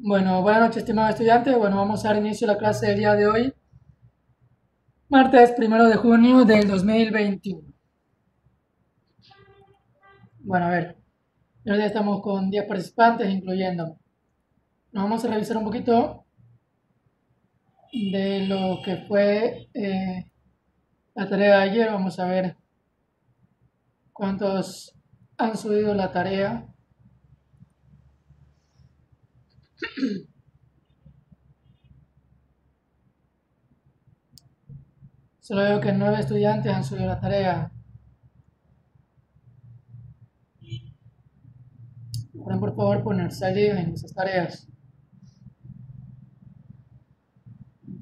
Bueno, buenas noches, estimado estudiante. Bueno, vamos a dar inicio a la clase del día de hoy, martes 1 de junio del 2021. Bueno, a ver, hoy ya estamos con 10 participantes, incluyéndome. Nos vamos a revisar un poquito de lo que fue la tarea de ayer. Vamos a ver cuántos han subido la tarea. Solo veo que 9 estudiantes han subido la tarea. Pueden por favor ponerse al día en esas tareas.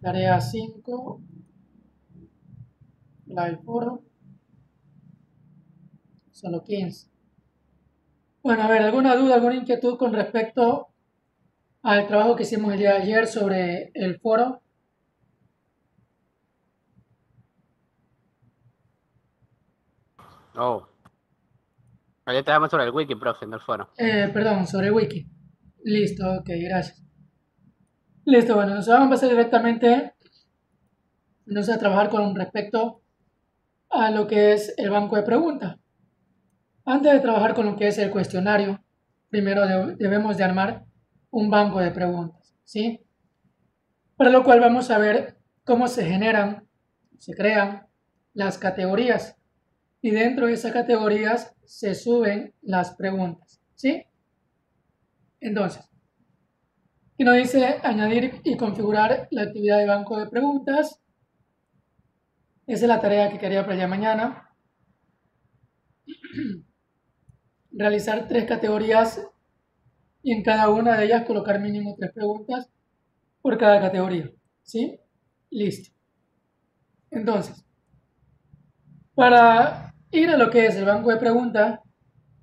Tarea 5, la del foro, solo 15. Bueno, a ver, ¿alguna duda, alguna inquietud con respecto al trabajo que hicimos el día de ayer sobre el foro? Oh, ayer te sobre el wiki, profe, no el foro. Perdón, sobre Wiki. Listo, ok, gracias. Listo, bueno, nos vamos a pasar directamente entonces a trabajar con respecto a lo que es el banco de preguntas. Antes de trabajar con lo que es el cuestionario, primero debemos de armar un banco de preguntas, ¿sí? Para lo cual vamos a ver cómo se generan, se crean las categorías y dentro de esas categorías se suben las preguntas, ¿sí? Entonces, aquí nos dice añadir y configurar la actividad de banco de preguntas. Esa es la tarea que quería para el día de mañana. Realizar 3 categorías y en cada una de ellas colocar mínimo 3 preguntas por cada categoría, ¿sí? Listo. Entonces, para ir a lo que es el banco de preguntas,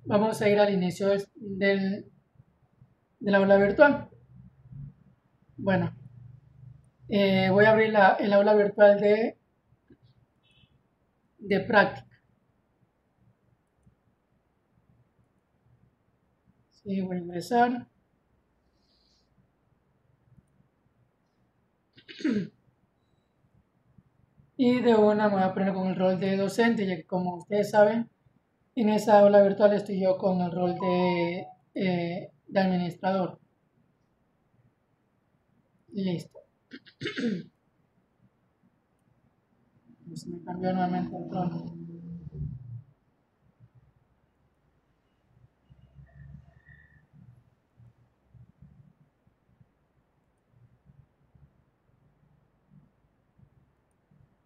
vamos a ir al inicio del aula virtual. Bueno, voy a abrir el aula virtual de práctica. Sí, voy a ingresar. Y de una me voy a poner con el rol de docente, ya que como ustedes saben, en esa aula virtual estoy yo con el rol de administrador. Listo. Se me cambió nuevamente el rol.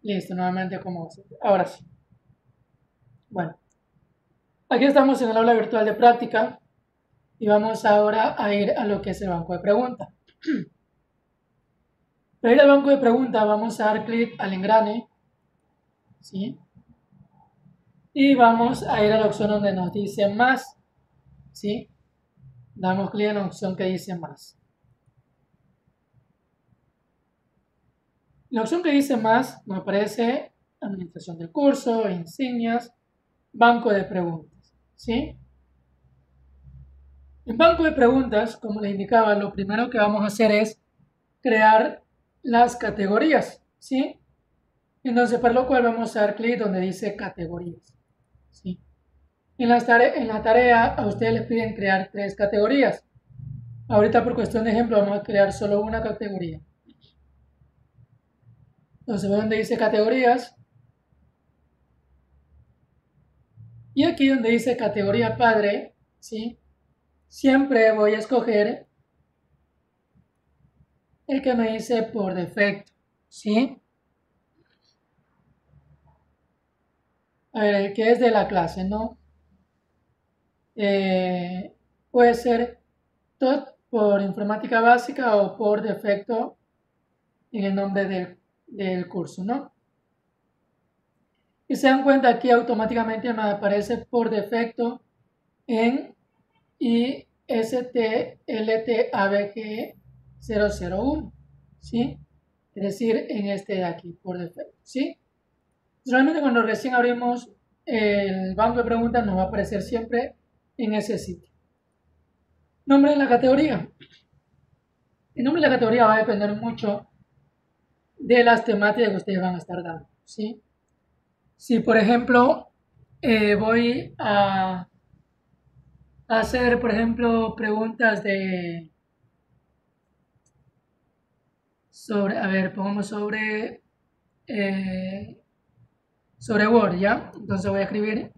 Listo, nuevamente como docente. Ahora sí. Bueno, aquí estamos en el aula virtual de práctica y vamos ahora a ir a lo que es el banco de preguntas. Para ir al banco de preguntas vamos a dar clic al engrane, ¿sí? Y vamos a ir a la opción donde nos dice más, ¿sí? Damos clic en la opción que dice más. La opción que dice más nos aparece administración del curso, insignias, banco de preguntas, ¿sí? En banco de preguntas, como les indicaba, lo primero que vamos a hacer es crear las categorías, ¿sí? Entonces, para lo cual vamos a dar clic donde dice categorías, ¿sí? En la tarea a ustedes les piden crear 3 categorías. Ahorita por cuestión de ejemplo vamos a crear solo una categoría. Entonces, donde dice categorías. Y aquí donde dice categoría padre, ¿sí? Siempre voy a escoger el que me dice por defecto, ¿sí? A ver, el que es de la clase, ¿no? Puede ser TOT por informática básica o por defecto en el nombre del curso, ¿no? Y se dan cuenta aquí automáticamente me aparece por defecto en ISTLTABG 001, ¿sí? Es decir, en este de aquí, por defecto, ¿sí? Realmente cuando recién abrimos el banco de preguntas nos va a aparecer siempre en ese sitio. Nombre de la categoría. El nombre de la categoría va a depender mucho de las temáticas que ustedes van a estar dando, ¿sí? Si, por ejemplo, voy a hacer, por ejemplo, preguntas sobre, a ver, pongamos sobre Word, ¿ya? Entonces voy a escribir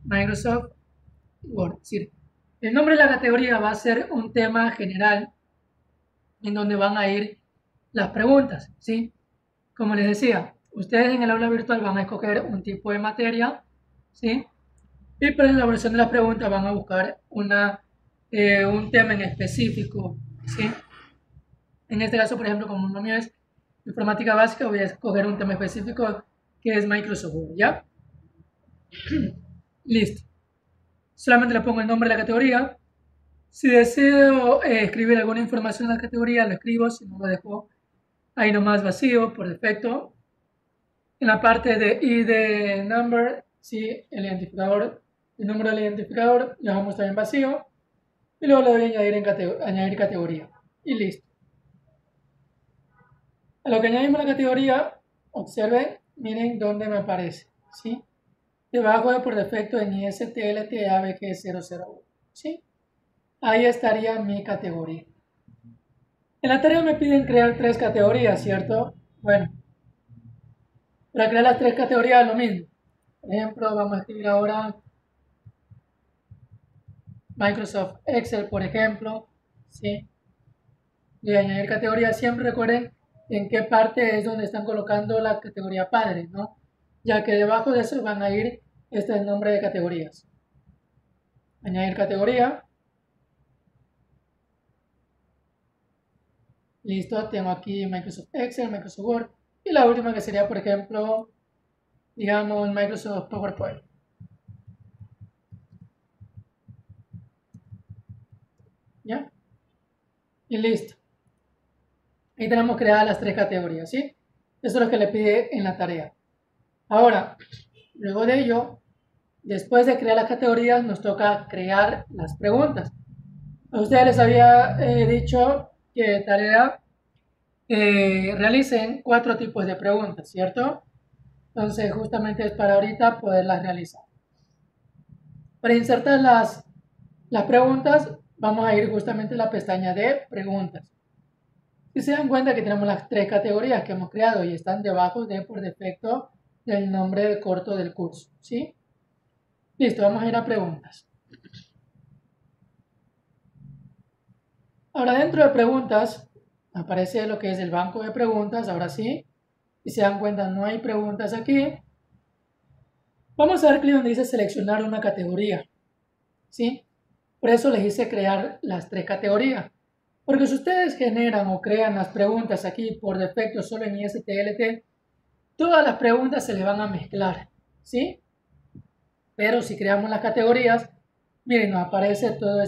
Microsoft Word. Es decir, el nombre de la categoría va a ser un tema general en donde van a ir las preguntas, ¿sí? Como les decía, ustedes en el aula virtual van a escoger un tipo de materia, ¿sí? Y para la elaboración de las preguntas van a buscar un tema en específico, ¿sí? En este caso, por ejemplo, como lo mío es informática básica, voy a escoger un tema específico que es Microsoft Word, ¿ya? Listo. Solamente le pongo el nombre de la categoría. Si deseo escribir alguna información en la categoría, lo escribo, si no lo dejo ahí nomás vacío por defecto. En la parte de ID number, sí, el identificador, el número del identificador, lo dejamos también vacío. Y luego le doy a añadir categoría. Y listo. A lo que añadimos la categoría, observen, miren dónde me aparece, ¿sí? Debajo de por defecto en ISTLT ABG001, ¿sí? Ahí estaría mi categoría. En la tarea me piden crear 3 categorías, ¿cierto? Bueno, para crear las 3 categorías lo mismo. Por ejemplo, vamos a escribir ahora Microsoft Excel, por ejemplo, ¿sí? Y añadir categoría, siempre recuerden en qué parte es donde están colocando la categoría padre, ¿no? Ya que debajo de eso van a ir este nombre de categorías. Añadir categoría. Listo, tengo aquí Microsoft Excel, Microsoft Word. Y la última que sería, por ejemplo, digamos Microsoft PowerPoint. ¿Ya? Y listo. Ahí tenemos creadas las 3 categorías, ¿sí? Eso es lo que le pide en la tarea. Ahora, luego de ello, después de crear las categorías, nos toca crear las preguntas. A ustedes les había dicho que de tarea realicen 4 tipos de preguntas, ¿cierto? Entonces, justamente es para ahorita poderlas realizar. Para insertar las preguntas, vamos a ir justamente a la pestaña de preguntas. Si se dan cuenta que tenemos las 3 categorías que hemos creado y están debajo de por defecto del nombre corto del curso, ¿sí? Listo, vamos a ir a preguntas. Ahora dentro de preguntas aparece lo que es el banco de preguntas, ahora sí. Si se dan cuenta no hay preguntas aquí. Vamos a dar clic donde dice seleccionar una categoría, ¿sí? Por eso les hice crear las 3 categorías. Porque si ustedes generan o crean las preguntas aquí por defecto solo en ISTLT, todas las preguntas se les van a mezclar, ¿sí? Pero si creamos las categorías, miren, nos aparece todo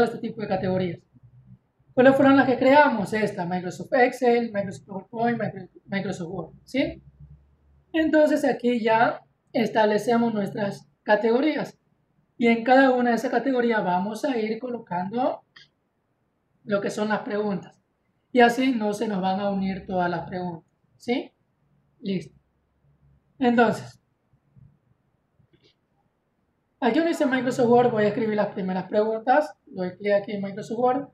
este tipo de categorías. ¿Cuáles fueron las que creamos? Esta, Microsoft Excel, Microsoft PowerPoint, Microsoft Word, ¿sí? Entonces aquí ya establecemos nuestras categorías. Y en cada una de esas categorías vamos a ir colocando lo que son las preguntas. Y así no se nos van a unir todas las preguntas, ¿sí? Listo. Entonces, aquí donde dice Microsoft Word voy a escribir las primeras preguntas. Doy clic aquí en Microsoft Word.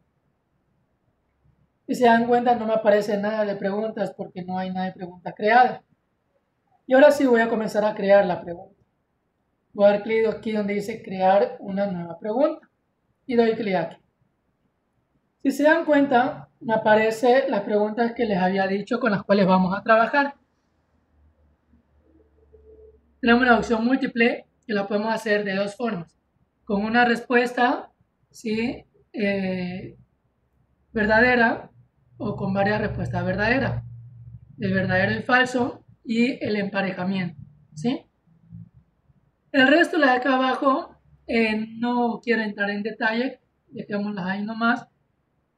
Si se dan cuenta no me aparece nada de preguntas porque no hay nada de preguntas creadas. Y ahora sí voy a comenzar a crear la pregunta. Voy a dar clic aquí donde dice crear una nueva pregunta. Y doy clic aquí. Si se dan cuenta, me aparecen las preguntas que les había dicho con las cuales vamos a trabajar. Tenemos la opción múltiple que la podemos hacer de 2 formas. Con una respuesta, ¿sí? Verdadera o con varias respuestas verdaderas. El verdadero y falso y el emparejamiento, ¿sí? El resto, las de acá abajo, no quiero entrar en detalle, dejémoslas ahí nomás.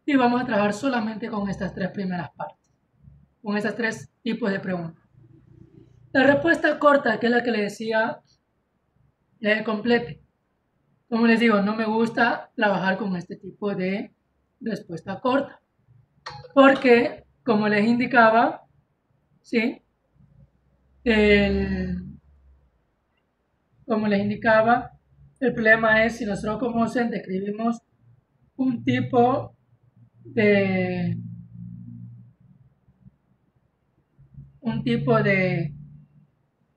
Y vamos a trabajar solamente con estas 3 primeras partes, con estos 3 tipos de preguntas. La respuesta corta, que es la que le decía, complete. Como les digo, no me gusta trabajar con este tipo de respuesta corta. Porque, como les indicaba, ¿sí? Como les indicaba, el problema es si nosotros como docente escribimos un tipo de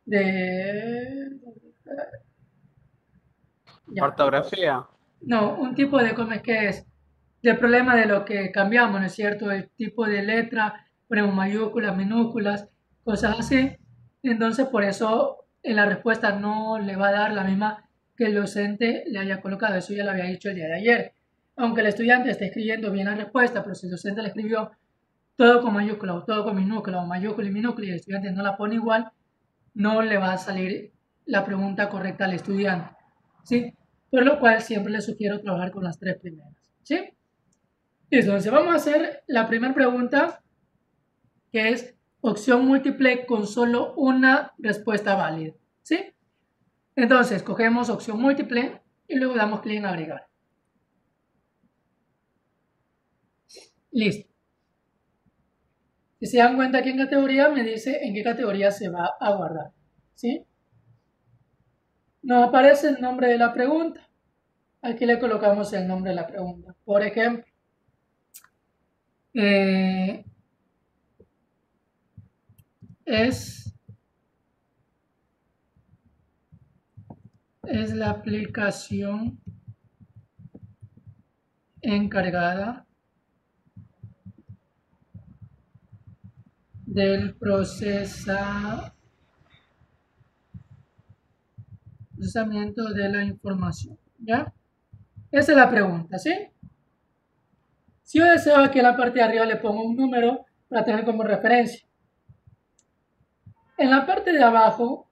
de ya, Ortografía. no, un tipo de, ¿cómo es que es? De problema de lo que cambiamos, ¿no es cierto? El tipo de letra, ponemos mayúsculas, minúsculas, cosas así. Entonces, por eso en la respuesta no le va a dar la misma que el docente le haya colocado. Eso ya lo había dicho el día de ayer. Aunque el estudiante esté escribiendo bien la respuesta, pero si el docente le escribió todo con mayúscula o todo con minúscula o mayúscula y minúscula y el estudiante no la pone igual, no le va a salir la pregunta correcta al estudiante, ¿sí? Por lo cual siempre les sugiero trabajar con las tres primeras, ¿sí? Entonces vamos a hacer la primera pregunta, que es opción múltiple con solo una respuesta válida, ¿sí? Entonces cogemos opción múltiple y luego damos clic en agregar. Listo. Si se dan cuenta aquí en categoría me dice en qué categoría se va a guardar, ¿sí? Nos aparece el nombre de la pregunta. Aquí le colocamos el nombre de la pregunta. Por ejemplo, eh, es la aplicación encargada del procesamiento de la información, ¿ya? Esa es la pregunta, ¿sí? Si yo deseo aquí en la parte de arriba le pongo un número para tener como referencia. En la parte de abajo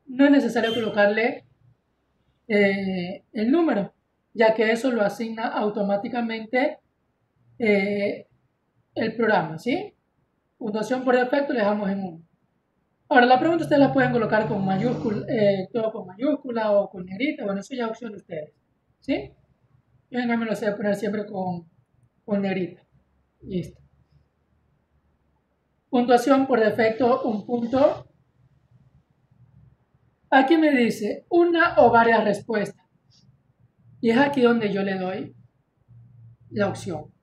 no es necesario colocarle el número, ya que eso lo asigna automáticamente el programa, ¿sí? Puntuación por defecto le dejamos en 1. Ahora, la pregunta ustedes la pueden colocar con mayúscula, todo con mayúscula o con negrita, bueno, eso ya es opción de ustedes, ¿sí? Yo en cambio lo sé poner siempre con negrita. Listo. Puntuación por defecto, un punto. Aquí me dice una o varias respuestas. Y es aquí donde yo le doy la opción.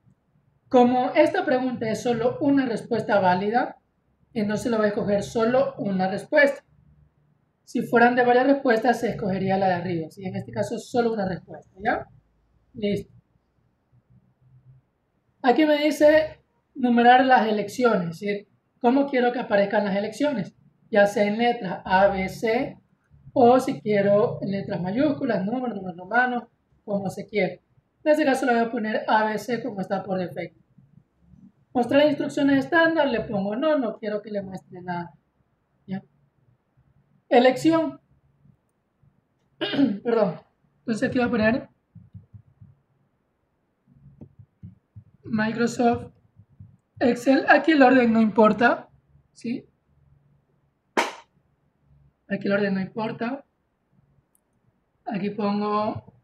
Como esta pregunta es solo una respuesta válida, entonces lo voy a escoger solo una respuesta. Si fueran de varias respuestas, se escogería la de arriba. Si en este caso es solo una respuesta, ¿ya? Listo. Aquí me dice numerar las elecciones, es decir, cómo quiero que aparezcan las elecciones, ya sea en letras A, B, C, o si quiero en letras mayúsculas, números romanos, como se quiere. En este caso le voy a poner A, B, C como está por defecto. Mostrar instrucciones estándar, le pongo no, no quiero que le muestre nada. ¿Ya? Elección. Perdón. Entonces aquí voy a poner Microsoft Excel. Aquí el orden no importa. ¿Sí? Aquí el orden no importa. Aquí pongo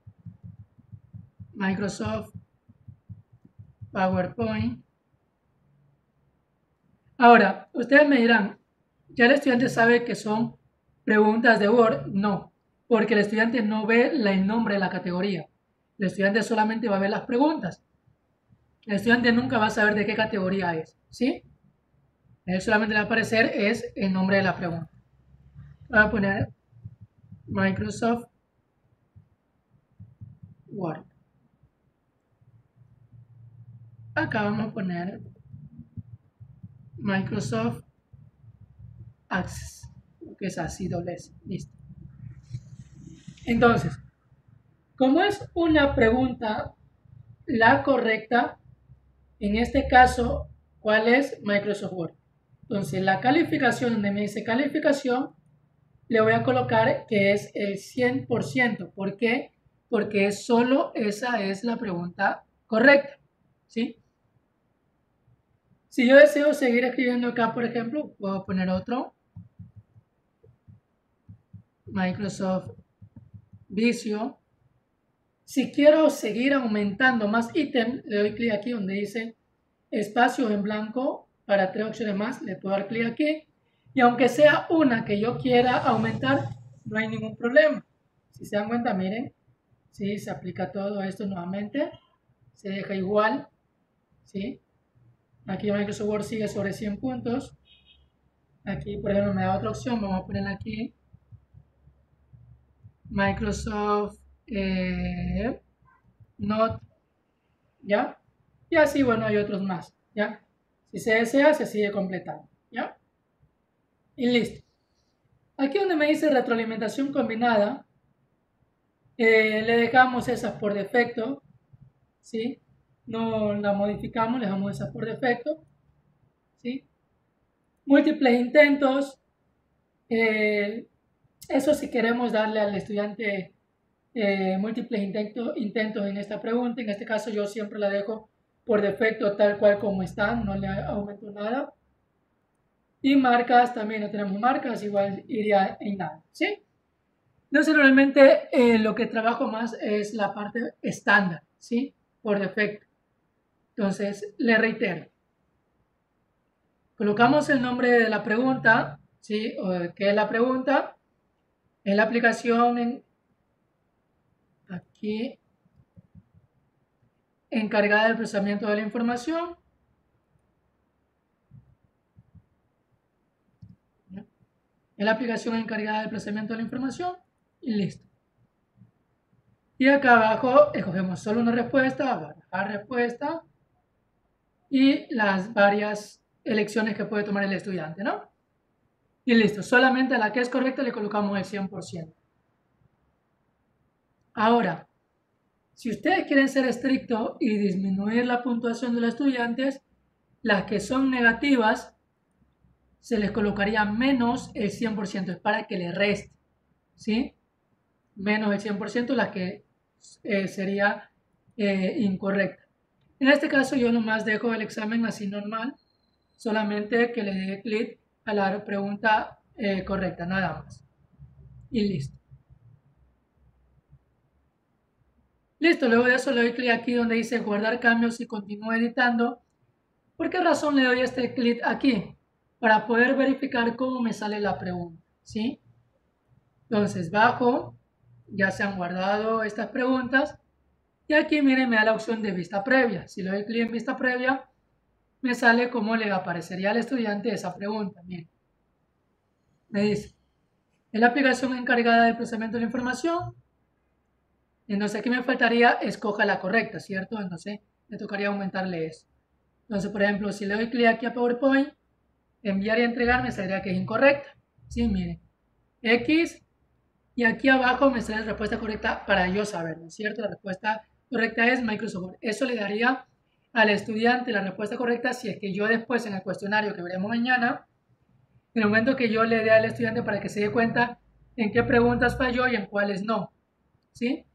Microsoft PowerPoint. Ahora, ustedes me dirán, ¿ya el estudiante sabe que son preguntas de Word? No, porque el estudiante no ve el nombre de la categoría. El estudiante solamente va a ver las preguntas. El estudiante nunca va a saber de qué categoría es, ¿sí? A él solamente le va a aparecer es el nombre de la pregunta. Voy a poner Microsoft Word. Acá vamos a poner Microsoft Access, que es así doble S. Listo. Entonces, como es una pregunta la correcta, en este caso, ¿cuál es Microsoft Word? Entonces, la calificación, donde me dice calificación, le voy a colocar que es el 100%. ¿Por qué? Porque solo esa es la pregunta correcta, ¿sí? Si yo deseo seguir escribiendo acá, por ejemplo, puedo poner otro. Microsoft Visio. Si quiero seguir aumentando más ítem, le doy clic aquí donde dice espacio en blanco para 3 opciones más, le puedo dar clic aquí. Y aunque sea una que yo quiera aumentar, no hay ningún problema. Si se dan cuenta, miren, ¿sí? Se aplica todo esto nuevamente, se deja igual, ¿sí? Aquí Microsoft Word sigue sobre 100 puntos. Aquí, por ejemplo, me da otra opción, vamos a poner aquí Microsoft Note, ¿ya? Y así, bueno, hay otros más, ¿ya? Si se desea, se sigue completando, ¿ya? Y listo. Aquí donde me dice retroalimentación combinada, le dejamos esas por defecto, ¿sí? No la modificamos, le dejamos esas por defecto, ¿sí? Múltiples intentos, eso si queremos darle al estudiante múltiples intentos en esta pregunta, en este caso yo siempre la dejo por defecto tal cual como está, no le aumento nada. Y marcas, también no tenemos marcas, igual iría en nada, ¿sí? Entonces realmente lo que trabajo más es la parte estándar, ¿sí? Por defecto. Entonces, le reitero. Colocamos el nombre de la pregunta, ¿sí? ¿Qué es la pregunta? En la aplicación, aquí, encargada del procesamiento de la información. En la aplicación encargada del procesamiento de la información y listo. Y acá abajo escogemos solo una respuesta, barajar respuesta y las varias elecciones que puede tomar el estudiante, ¿no? Y listo, solamente a la que es correcta le colocamos el 100%. Ahora, si ustedes quieren ser estrictos y disminuir la puntuación de los estudiantes, las que son negativas se les colocaría menos el 100%, es para que le reste, ¿sí? Menos el 100%, la que sería incorrecta. En este caso yo nomás dejo el examen así normal, solamente que le dé clic a la pregunta correcta, nada más. Y listo. Listo, luego de eso le doy clic aquí donde dice guardar cambios y continúo editando. ¿Por qué razón le doy este clic aquí? Para poder verificar cómo me sale la pregunta, ¿sí? Entonces bajo, ya se han guardado estas preguntas y aquí miren me da la opción de vista previa. Si le doy clic en vista previa, me sale cómo le aparecería al estudiante esa pregunta. Miren, me dice, es la aplicación encargada del procesamiento de la información. Entonces aquí me faltaría, escoja la correcta, ¿cierto? Entonces me tocaría aumentarle eso. Entonces, por ejemplo, si le doy clic aquí a PowerPoint, enviar y entregar, me saldría que es incorrecta. Sí, miren, X, y aquí abajo me sale la respuesta correcta para yo saberlo, ¿cierto? La respuesta correcta es Microsoft Word. Eso le daría al estudiante la respuesta correcta si es que yo después en el cuestionario que veremos mañana, en el momento que yo le dé al estudiante para que se dé cuenta en qué preguntas falló y en cuáles no, ¿sí?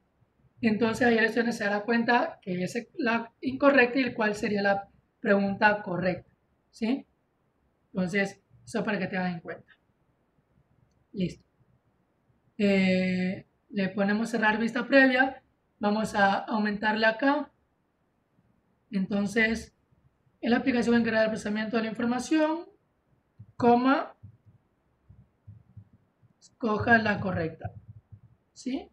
Entonces ahí el estudiante se dará cuenta que es la incorrecta y el cual sería la pregunta correcta, ¿sí? Entonces, eso para que tengan en cuenta. Listo. Le ponemos cerrar vista previa. Vamos a aumentarle acá. Entonces, en la aplicación encargada del procesamiento de la información, coma, escoja la correcta. ¿Sí?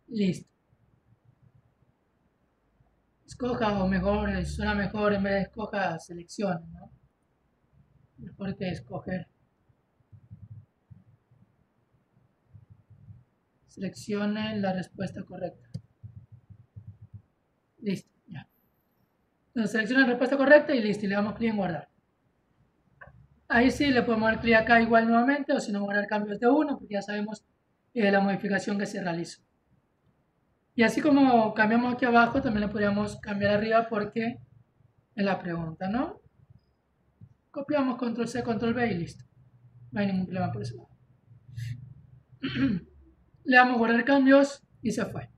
Listo. Escoja, o mejor, suena mejor en vez de escoja, seleccione, ¿no? Mejor que escoger. Seleccione la respuesta correcta. Listo, ya. Entonces selecciona la respuesta correcta y listo, y le damos clic en guardar. Ahí sí le podemos dar clic acá igual nuevamente, o si no guardar cambios de uno, porque ya sabemos la modificación que se realizó. Y así como cambiamos aquí abajo, también le podríamos cambiar arriba porque es la pregunta, ¿no? Copiamos control C, control V y listo. No hay ningún problema por ese lado. Le damos guardar cambios y se fue.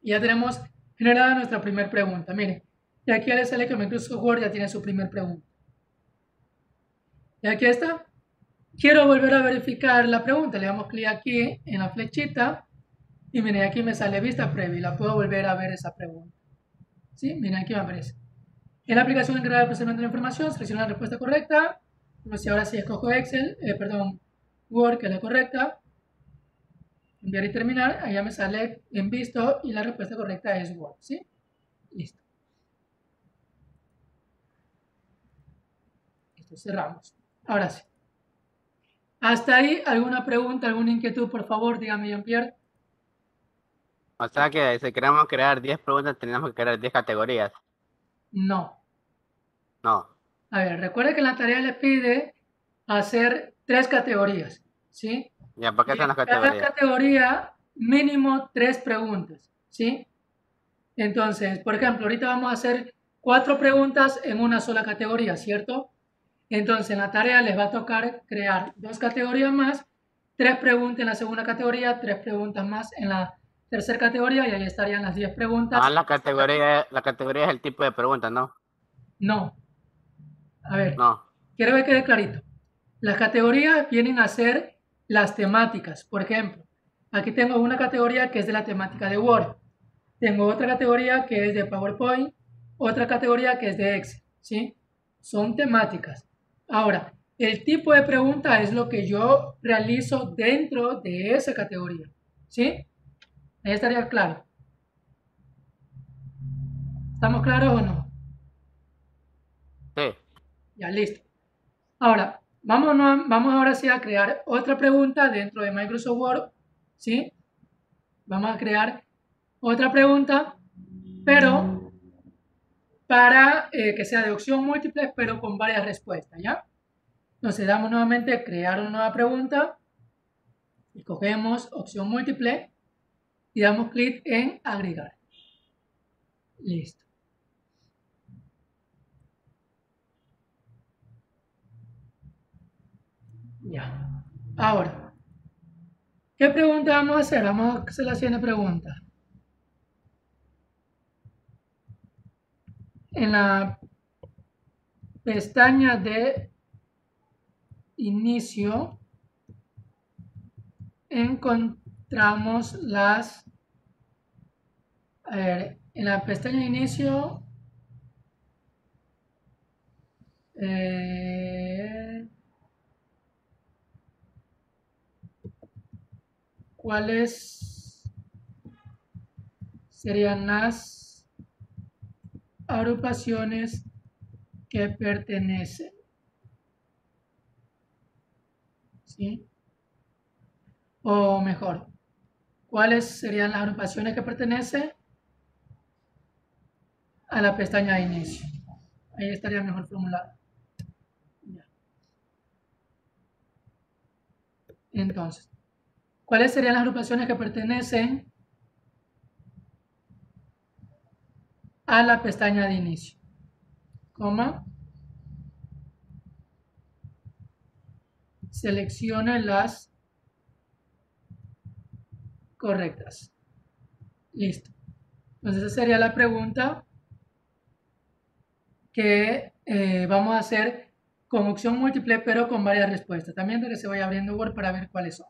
Y ya tenemos generada nuestra primera pregunta. Miren, y aquí ya le sale que Microsoft Word ya tiene su primera pregunta. Y aquí está. Quiero volver a verificar la pregunta. Le damos clic aquí en la flechita y miren, aquí me sale vista previa y la puedo volver a ver esa pregunta. ¿Sí? Miren, aquí me aparece. En la aplicación encargada del procesamiento de la información, selecciona la respuesta correcta. Si ahora sí escojo Word, que es la correcta. Enviar y terminar. Allá me sale en visto y la respuesta correcta es Word. ¿Sí? Listo. Listo, cerramos. Ahora sí. Hasta ahí, ¿alguna pregunta, alguna inquietud? Por favor, dígame, Jean-Pierre. O sea que si queremos crear 10 preguntas, tenemos que crear 10 categorías. No. No. A ver, recuerde que la tarea le pide hacer 3 categorías, ¿sí? Ya, ¿por qué Y son en las cada categorías? categoría, mínimo 3 preguntas, ¿sí? Entonces, por ejemplo, ahorita vamos a hacer 4 preguntas en una sola categoría, ¿cierto? Entonces, en la tarea les va a tocar crear 2 categorías más, 3 preguntas en la segunda categoría, 3 preguntas más en la tercera categoría y ahí estarían las 10 preguntas. Ah, la categoría es el tipo de pregunta, ¿no? No. A ver, No. quiero que quede clarito. Las categorías vienen a ser las temáticas. Por ejemplo, aquí tengo una categoría que es de la temática de Word. Tengo otra categoría que es de PowerPoint, otra categoría que es de Excel, ¿sí? Son temáticas. Ahora, el tipo de pregunta es lo que yo realizo dentro de esa categoría, ¿sí? Ahí estaría claro. ¿Estamos claros o no? Sí. Ya, listo. Ahora, vamos ahora sí a crear otra pregunta dentro de Microsoft Word, ¿sí? Vamos a crear otra pregunta, pero para que sea de opción múltiple, pero con varias respuestas, ¿ya? Entonces damos nuevamente crear una nueva pregunta, escogemos opción múltiple y damos clic en agregar. Listo. Ya. Ahora, ¿qué pregunta vamos a hacer? Vamos a hacer la siguiente pregunta. En la pestaña de inicio encontramos en la pestaña de inicio cuáles serían las agrupaciones que pertenecen, ¿sí? O mejor, ¿cuáles serían las agrupaciones que pertenecen a la pestaña de inicio? Ahí estaría mejor formulado. Ya. Entonces, ¿cuáles serían las agrupaciones que pertenecen a la pestaña de inicio? Coma. Seleccione las correctas. Listo. Entonces esa sería la pregunta que vamos a hacer con opción múltiple, pero con varias respuestas. También de que se vaya abriendo Word para ver cuáles son.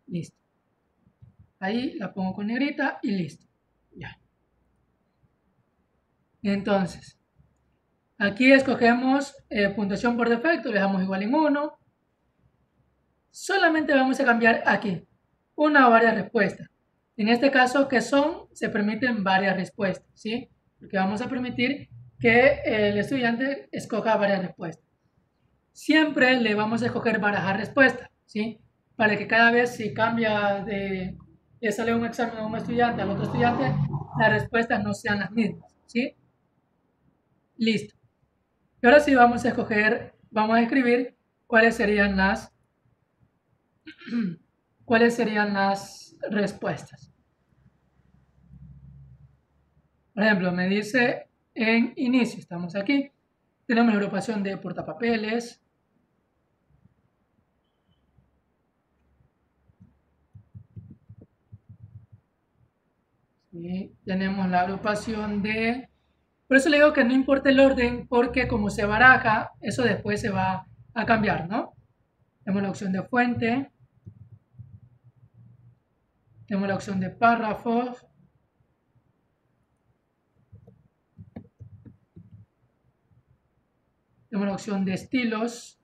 Listo. Ahí la pongo con negrita y listo. Ya. Entonces, aquí escogemos puntuación por defecto, le damos igual en 1. Solamente vamos a cambiar aquí una o varias respuestas. En este caso, que son, se permiten varias respuestas, ¿sí? Porque vamos a permitir que el estudiante escoja varias respuestas. Siempre le vamos a escoger barajar respuestas, ¿sí? Para que cada vez si cambia le sale un examen a un estudiante al otro estudiante, las respuestas no sean las mismas, ¿sí? Listo. Y ahora sí vamos a escribir cuáles serían las respuestas. Por ejemplo, me dice en inicio, estamos aquí, tenemos la agrupación de portapapeles, ¿sí? Tenemos la agrupación de... Por eso le digo que no importa el orden, porque como se baraja, eso después se va a cambiar, ¿no? Tenemos la opción de fuente. Tenemos la opción de párrafos. Tenemos la opción de estilos.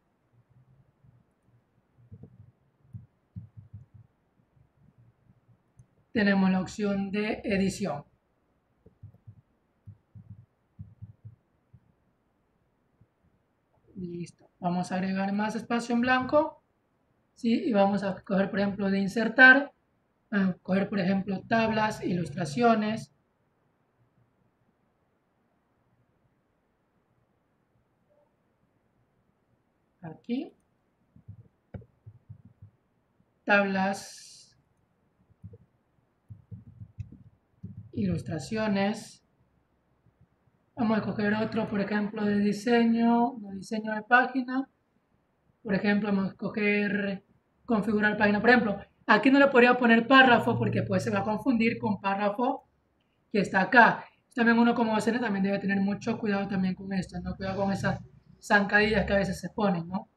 Tenemos la opción de edición. Listo. Vamos a agregar más espacio en blanco. ¿Sí? Y vamos a coger, por ejemplo, de insertar. Vamos a coger, por ejemplo, tablas, ilustraciones. Aquí. Tablas, ilustraciones. Vamos a coger otro, por ejemplo, de diseño de página. Por ejemplo, vamos a escoger configurar página. Por ejemplo, aquí no le podría poner párrafo porque pues se va a confundir con párrafo que está acá. También uno como docente también debe tener mucho cuidado también con esto, ¿no? Cuidado con esas zancadillas que a veces se ponen, ¿no?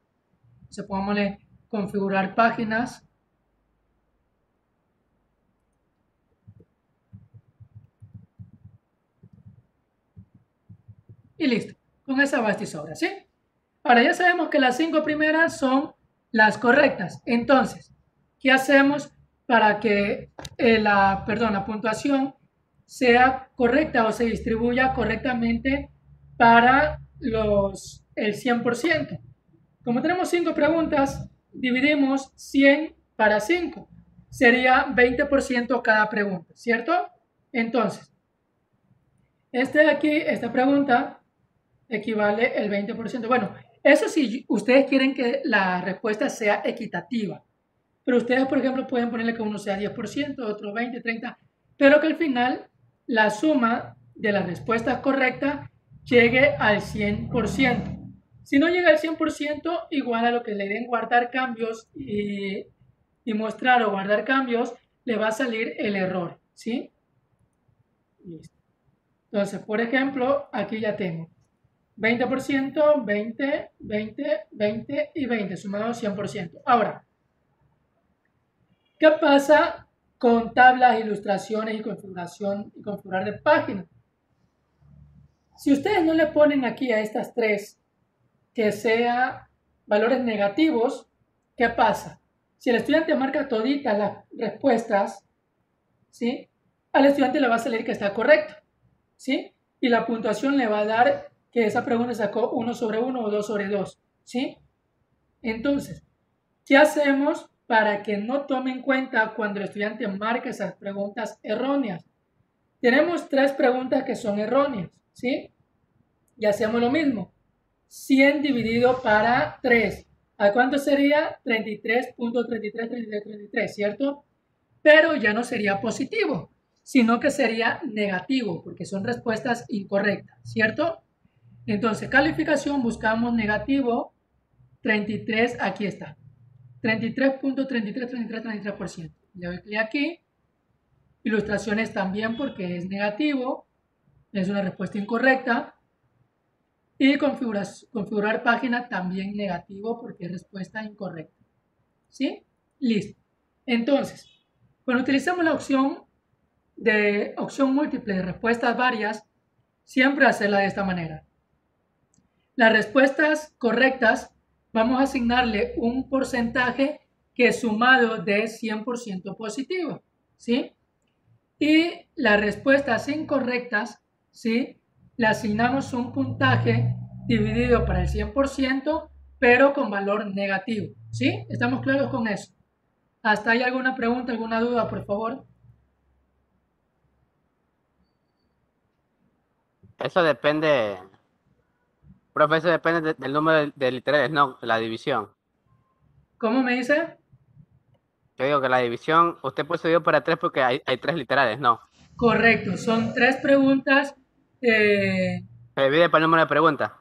Entonces pongámosle configurar páginas. Y listo. Con esa basta y sobra, ¿sí? Ahora ya sabemos que las 5 primeras son las correctas. Entonces, ¿qué hacemos para que la puntuación sea correcta o se distribuya correctamente para el 100%? Como tenemos 5 preguntas, dividimos 100 para 5. Sería 20% cada pregunta, ¿cierto? Entonces, esta pregunta equivale el 20%. Bueno, eso sí, ustedes quieren que la respuesta sea equitativa. Pero ustedes, por ejemplo, pueden ponerle que uno sea 10%, otro 20, 30, pero que al final la suma de las respuestas correctas llegue al 100%. Si no llega al 100%, igual a lo que le den guardar cambios y mostrar o guardar cambios, le va a salir el error, ¿sí? Listo. Entonces, por ejemplo, aquí ya tengo 20%, 20, 20, 20 y 20, sumado 100%. Ahora, ¿qué pasa con tablas, ilustraciones y configurar de página? Si ustedes no le ponen aquí a estas tres que sea valores negativos, ¿qué pasa? Si el estudiante marca toditas las respuestas, ¿sí? Al estudiante le va a salir que está correcto, ¿sí? Y la puntuación le va a dar que esa pregunta sacó 1 sobre 1 o 2 sobre 2, ¿sí? Entonces, ¿qué hacemos para que no tome en cuenta cuando el estudiante marque esas preguntas erróneas? Tenemos 3 preguntas que son erróneas, ¿sí? Y hacemos lo mismo. 100 dividido para 3. ¿A cuánto sería? 33.333333, ¿cierto? Pero ya no sería positivo, sino que sería negativo, porque son respuestas incorrectas, ¿cierto? Entonces, calificación, buscamos negativo 33, aquí está. 33.333333%. Le doy clic aquí. Ilustraciones también porque es negativo, es una respuesta incorrecta. Y configurar página también negativo porque es respuesta incorrecta. ¿Sí? Listo. Entonces, cuando utilizamos la opción múltiple de respuestas varias, siempre hacerla de esta manera. Las respuestas correctas vamos a asignarle un porcentaje que es sumado de 100% positivo, ¿sí? Y las respuestas incorrectas, ¿sí? Le asignamos un puntaje dividido para el 100%, pero con valor negativo, ¿sí? ¿Estamos claros con eso? ¿Hasta ahí alguna pregunta, alguna duda, por favor? Eso depende, profe, eso depende del número de literales, no, la división. ¿Cómo me dice? Yo digo que la división, usted puede dividir para 3 porque hay 3 literales, no. Correcto, son 3 preguntas. Se divide por el número de preguntas.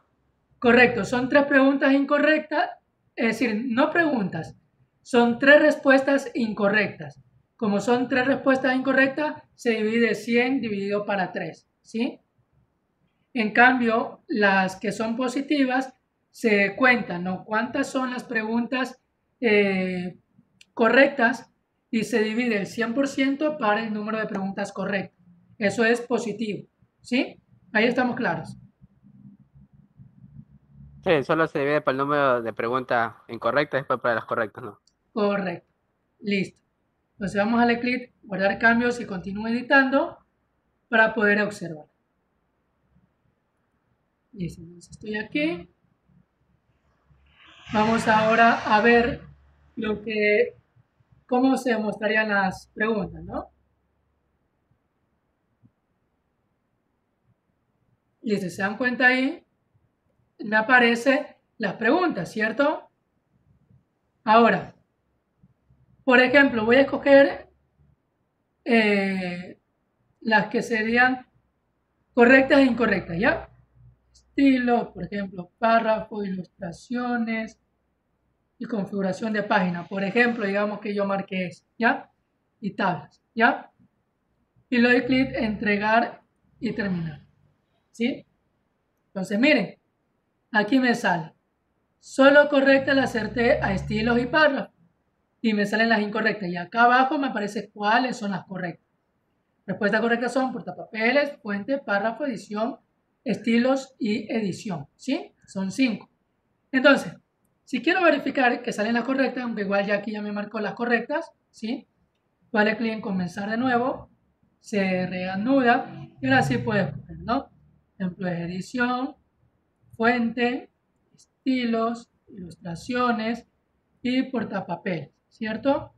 Correcto, son 3 preguntas incorrectas, es decir, no preguntas, son 3 respuestas incorrectas. Como son 3 respuestas incorrectas, se divide 100 dividido para 3, ¿sí? En cambio, las que son positivas se cuentan, ¿no? ¿Cuántas son las preguntas correctas y se divide el 100% para el número de preguntas correctas. Eso es positivo, ¿sí? Ahí estamos claros. Sí, solo se divide por el número de preguntas incorrectas y después para las correctas, ¿no? Correcto. Listo. Entonces vamos a darle clic, guardar cambios y continúo editando para poder observar. Listo, entonces estoy aquí. Vamos ahora a ver cómo se mostrarían las preguntas, ¿no? Listo, se dan cuenta ahí, me aparecen las preguntas, ¿cierto? Ahora, por ejemplo, voy a escoger las que serían correctas e incorrectas, ¿ya? Estilo, por ejemplo, párrafo, ilustraciones y configuración de página. Por ejemplo, digamos que yo marqué eso, ¿ya? Y tablas, ¿ya? Y le doy clic en entregar y terminar, ¿sí? Entonces, miren, aquí me sale. Solo correcta la acerté a estilos y párrafos. Y me salen las incorrectas. Y acá abajo me aparece cuáles son las correctas. Respuestas correctas son portapapeles, fuente, párrafo, edición, estilos y edición. ¿Sí? Son 5. Entonces, si quiero verificar que salen las correctas, aunque igual ya aquí ya me marcó las correctas, ¿sí? Voy a darle clic en comenzar de nuevo. Se reanuda. Y ahora sí puedo escoger, ¿no? Ejemplo es edición, fuente, estilos, ilustraciones y portapapeles, ¿cierto?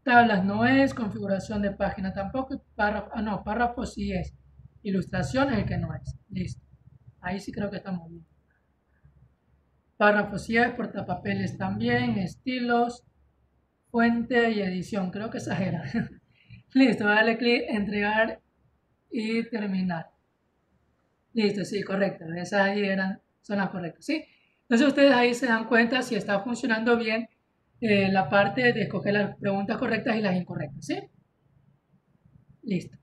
Tablas no es, configuración de página tampoco, párrafo, párrafo sí es, ilustración es el que no es, listo. Ahí sí creo que estamos bien. Párrafo sí es, portapapeles también, estilos, fuente y edición, creo que exagera. Listo, dale clic, entregar y terminar. Listo, sí, correcto, esas ahí son las correctas, ¿sí? Entonces ustedes ahí se dan cuenta si está funcionando bien la parte de escoger las preguntas correctas y las incorrectas, ¿sí? Listo.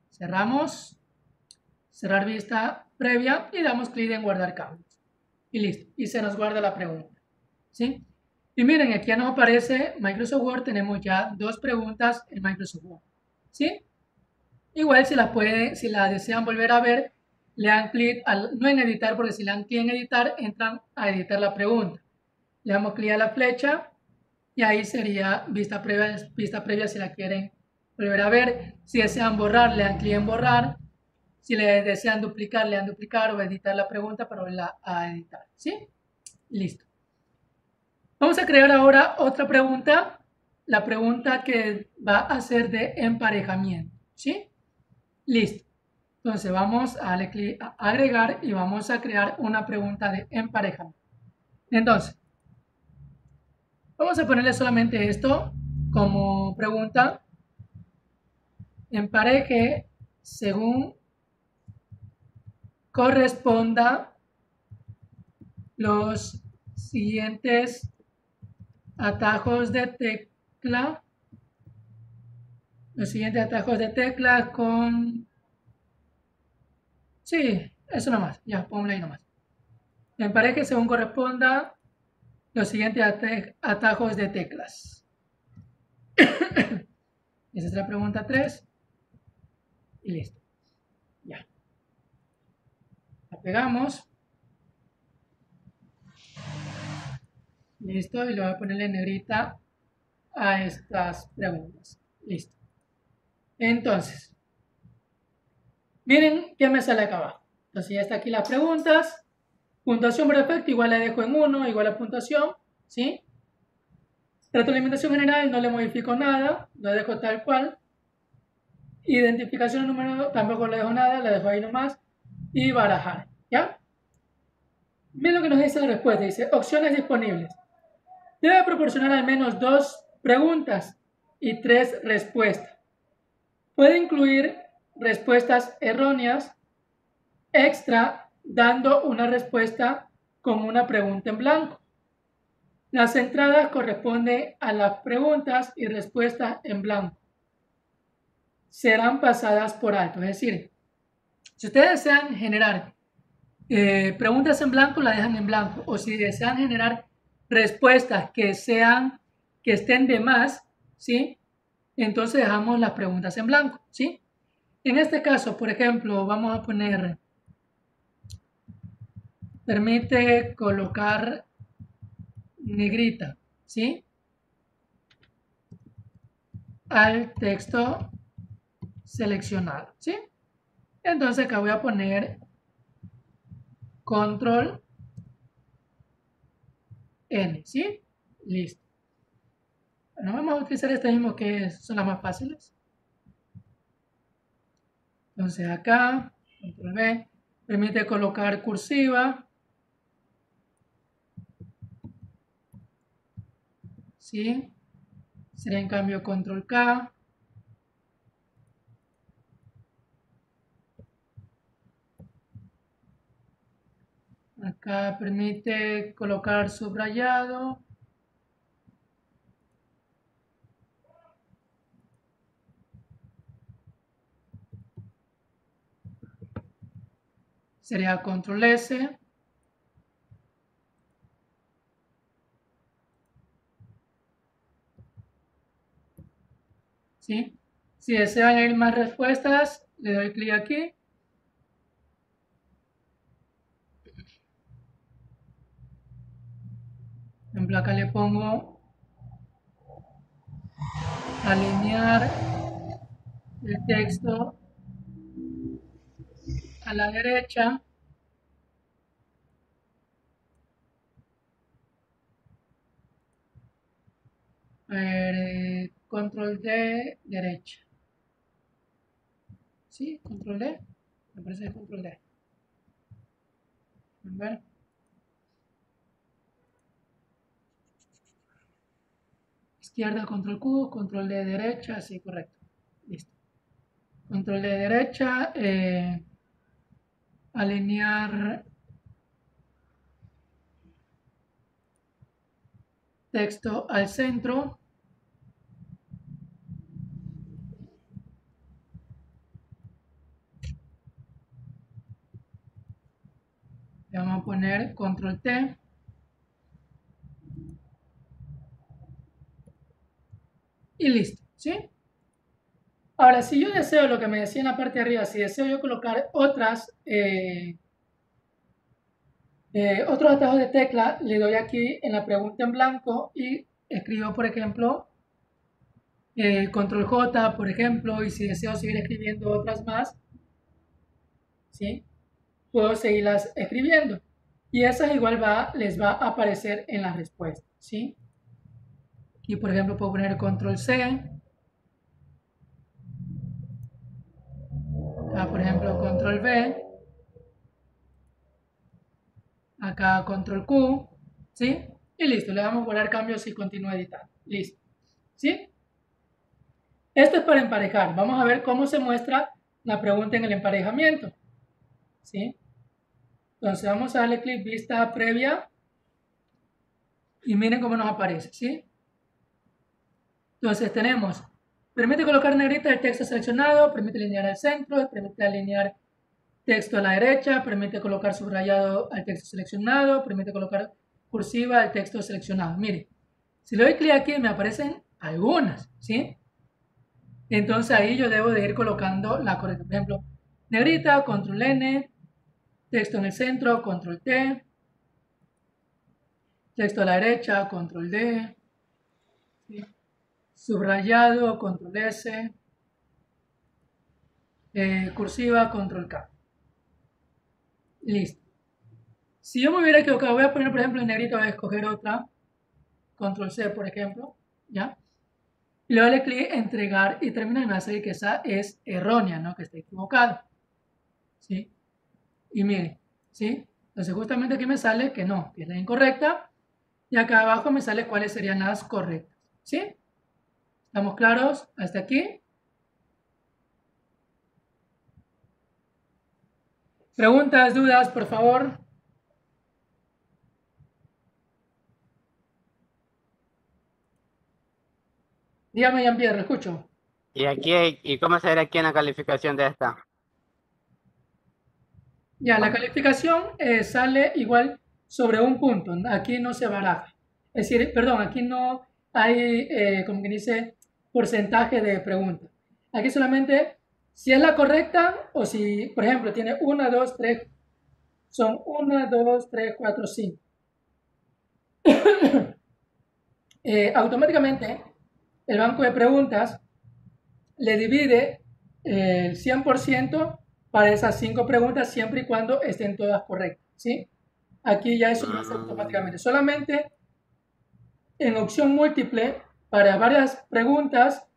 Cerramos, cerrar vista previa y damos clic en guardar cambios. Y listo, y se nos guarda la pregunta, ¿sí? Y miren, aquí ya nos aparece Microsoft Word, tenemos ya 2 preguntas en Microsoft Word, ¿sí? Igual si la desean volver a ver, le dan clic, no en editar, porque si le dan clic en editar, entran a editar la pregunta. Le damos clic a la flecha y ahí sería vista previa si la quieren volver a ver. Si desean borrar, le dan clic en borrar. Si le desean duplicar, le dan duplicar o editar la pregunta para volverla a editar. ¿Sí? Listo. Vamos a crear ahora otra pregunta. La pregunta que va a ser de emparejamiento. ¿Sí? Listo. Entonces vamos a darle clic a agregar y vamos a crear una pregunta de emparejamiento. Entonces, vamos a ponerle solamente esto como pregunta. Empareje según corresponda los siguientes atajos de tecla. Los siguientes atajos de tecla con... Sí, eso nomás. Ya, ponle ahí nomás. Empareje según corresponda los siguientes atajos de teclas. Esa es la pregunta 3. Y listo. Ya. La pegamos. Listo. Y le voy a ponerle negrita a estas preguntas. Listo. Entonces, miren qué me sale acá abajo. Entonces ya está aquí las preguntas. Puntuación por defecto, igual la dejo en 1, igual a puntuación. ¿Sí? Retroalimentación general, no le modifico nada, lo dejo tal cual. Identificación número, tampoco le dejo nada, la dejo ahí nomás. Y barajar, ¿ya? Miren lo que nos dice la respuesta, dice opciones disponibles. Debe proporcionar al menos 2 preguntas y 3 respuestas. Puede incluir respuestas erróneas extra dando una respuesta con una pregunta en blanco. Las entradas corresponden a las preguntas y respuestas en blanco. Serán pasadas por alto. Es decir, si ustedes desean generar preguntas en blanco, la dejan en blanco. O si desean generar respuestas que estén de más, ¿sí? Entonces dejamos las preguntas en blanco, ¿sí? En este caso, por ejemplo, vamos a poner, permite colocar negrita, ¿sí? Al texto seleccionado, ¿sí? Entonces acá voy a poner control N, ¿sí? Listo. Bueno, vamos a utilizar este mismo que son las más fáciles. Entonces acá, control V, permite colocar cursiva, ¿sí? Sería en cambio control K. Acá permite colocar subrayado. Sería control S. ¿Sí? Si deseo añadir más respuestas, le doy clic aquí. Por ejemplo, acá le pongo alinear el texto a la derecha. Control D, derecha. ¿Sí? Control D. Me parece que es control D. A ver. Izquierda, control Q, control D, derecha. Sí, correcto. Listo. Control D, derecha. Alinear texto al centro. Le vamos a poner control T. Y listo, ¿sí? Ahora, si yo deseo lo que me decía en la parte de arriba, si deseo yo colocar otros atajos de tecla, le doy aquí en la pregunta en blanco y escribo, por ejemplo, control J, por ejemplo, y si deseo seguir escribiendo otras más, ¿sí? Puedo seguirlas escribiendo. Y esas igual les va a aparecer en la respuesta, ¿sí? Aquí, por ejemplo, puedo poner control C. Acá, por ejemplo, control V. Acá control Q, ¿sí? Y listo, le damos a guardar cambios y continúa editando. Listo, ¿sí? Esto es para emparejar. Vamos a ver cómo se muestra la pregunta en el emparejamiento, ¿sí? Entonces vamos a darle clic vista previa y miren cómo nos aparece, ¿sí? Entonces tenemos, permite colocar negrita el texto seleccionado, permite alinear al centro, permite alinear texto a la derecha, permite colocar subrayado al texto seleccionado, permite colocar cursiva al texto seleccionado. Mire, si le doy clic aquí me aparecen algunas, ¿sí? Entonces ahí yo debo de ir colocando la correcta. Por ejemplo, negrita, control N, texto en el centro, control T, texto a la derecha, control D, ¿sí? Subrayado, control S, cursiva, control K. Listo. Si yo me hubiera equivocado, voy a poner, por ejemplo, en negrita, voy a escoger otra, control C, por ejemplo, ¿ya? Y luego le clic entregar y termina y me va a salir que esa es errónea, ¿no? Que está equivocada, ¿sí? Y mire, ¿sí? Entonces justamente aquí me sale que no, que es la incorrecta. Y acá abajo me sale cuáles serían las correctas, ¿sí? ¿Estamos claros hasta aquí? Preguntas, dudas, por favor. Dígame, Jean-Pierre, lo escucho. Y aquí, ¿y cómo se ve aquí en la calificación de esta? Ya, la calificación sale igual sobre un punto. Aquí no se baraja. Es decir, perdón, aquí no hay, como quien dice, porcentaje de preguntas. Aquí solamente si es la correcta o si, por ejemplo, tiene 1, 2, 3, son 1, 2, 3, 4, 5. Automáticamente el banco de preguntas le divide el 100% para esas 5 preguntas siempre y cuando estén todas correctas, ¿sí? Aquí ya eso lo hace automáticamente. Solamente en opción múltiple para varias preguntas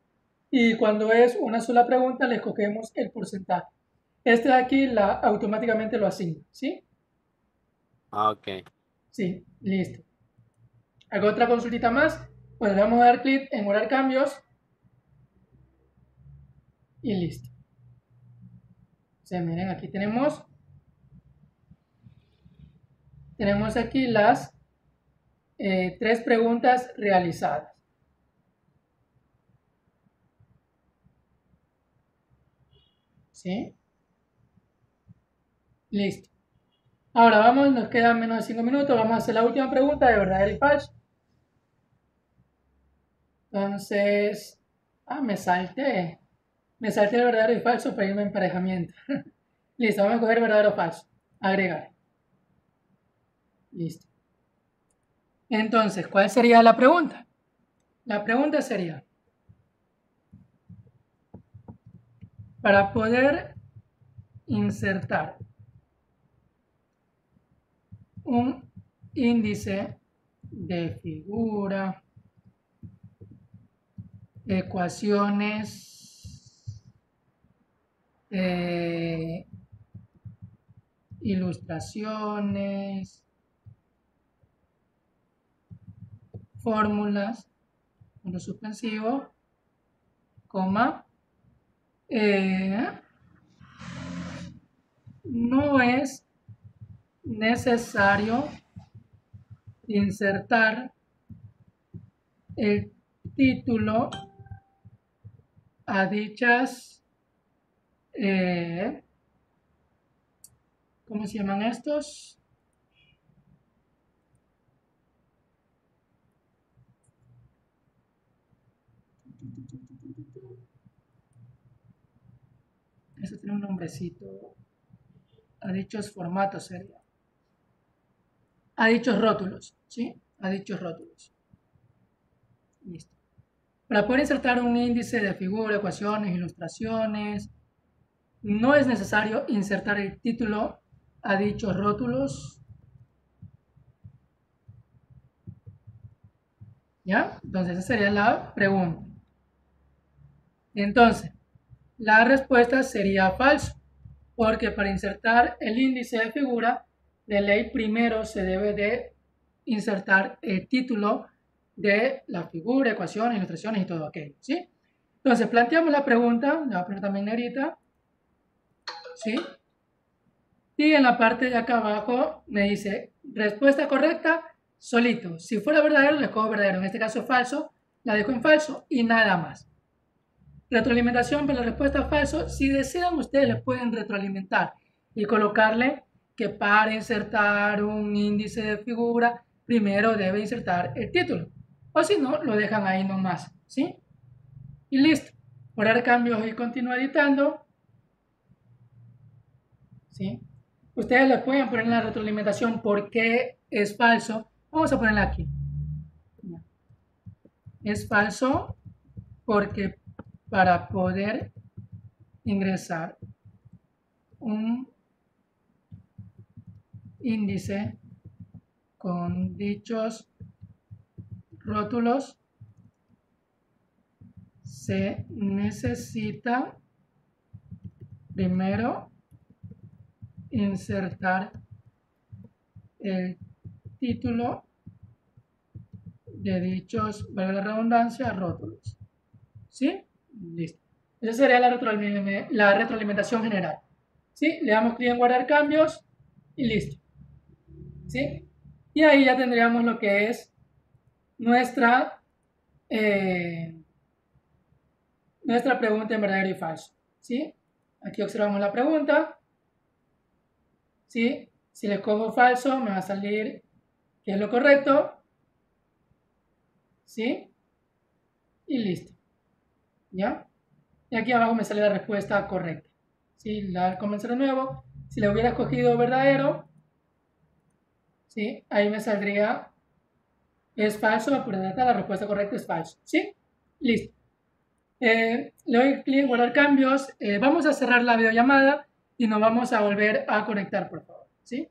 y cuando es una sola pregunta le escogemos el porcentaje. Este de aquí automáticamente lo asigna, ¿sí? Ok. Sí, listo. ¿Hago otra consultita más? Pues le vamos a dar clic en guardar cambios y listo. O sea, miren, aquí tenemos aquí las 3 preguntas realizadas. ¿Sí? Listo. Ahora vamos, nos quedan menos de 5 minutos, vamos a hacer la última pregunta de verdadero y falso. Entonces, me salté el verdadero y falso para irme a emparejamiento. Listo, vamos a coger verdadero o falso. Agregar. Listo. Entonces, ¿cuál sería la pregunta? La pregunta sería, para poder insertar un índice de figura, ecuaciones, ilustraciones, fórmulas, punto suspensivo, coma, no es necesario insertar el título a dichas, ¿cómo se llaman estos? Eso tiene un nombrecito. A dichos formatos sería. A dichos rótulos, ¿sí? A dichos rótulos. Listo. Para poder insertar un índice de figura, ecuaciones, ilustraciones, no es necesario insertar el título a dichos rótulos. ¿Ya? Entonces, esa sería la pregunta. Entonces, la respuesta sería falso, porque para insertar el índice de figura, de ley primero se debe de insertar el título de la figura, ecuaciones, ilustraciones y todo aquello, ¿sí? Entonces, planteamos la pregunta, la voy a poner también negrita, ¿sí? Y en la parte de acá abajo me dice, respuesta correcta, solito. Si fuera verdadero, le escojo verdadero. En este caso es falso, la dejo en falso y nada más. Retroalimentación para la respuesta falso. Si desean, ustedes le pueden retroalimentar y colocarle que para insertar un índice de figura, primero debe insertar el título. O si no, lo dejan ahí nomás, ¿sí? Y listo. Guardar cambios y continuar editando, ¿sí? Ustedes le pueden poner en la retroalimentación por qué es falso. Vamos a ponerla aquí. Es falso porque para poder ingresar un índice con dichos rótulos se necesita primero insertar el título de dichos, valga la redundancia, rótulos. ¿Sí? Listo. Esa sería la retroalimentación general. ¿Sí? Le damos clic en guardar cambios y listo. ¿Sí? Y ahí ya tendríamos lo que es nuestra, nuestra pregunta en verdadero y falso. ¿Sí? Aquí observamos la pregunta. ¿Sí? Si le cojo falso, me va a salir que es lo correcto. ¿sí? Y listo, ¿ya? Y aquí abajo me sale la respuesta correcta, ¿sí? Le doy a comenzar de nuevo. Si le hubiera escogido verdadero, ¿sí? Ahí me saldría es falso, apura data, la respuesta correcta es falso, ¿sí? Listo. Le doy clic en guardar cambios. Vamos a cerrar la videollamada y nos vamos a volver a conectar, por favor, ¿sí?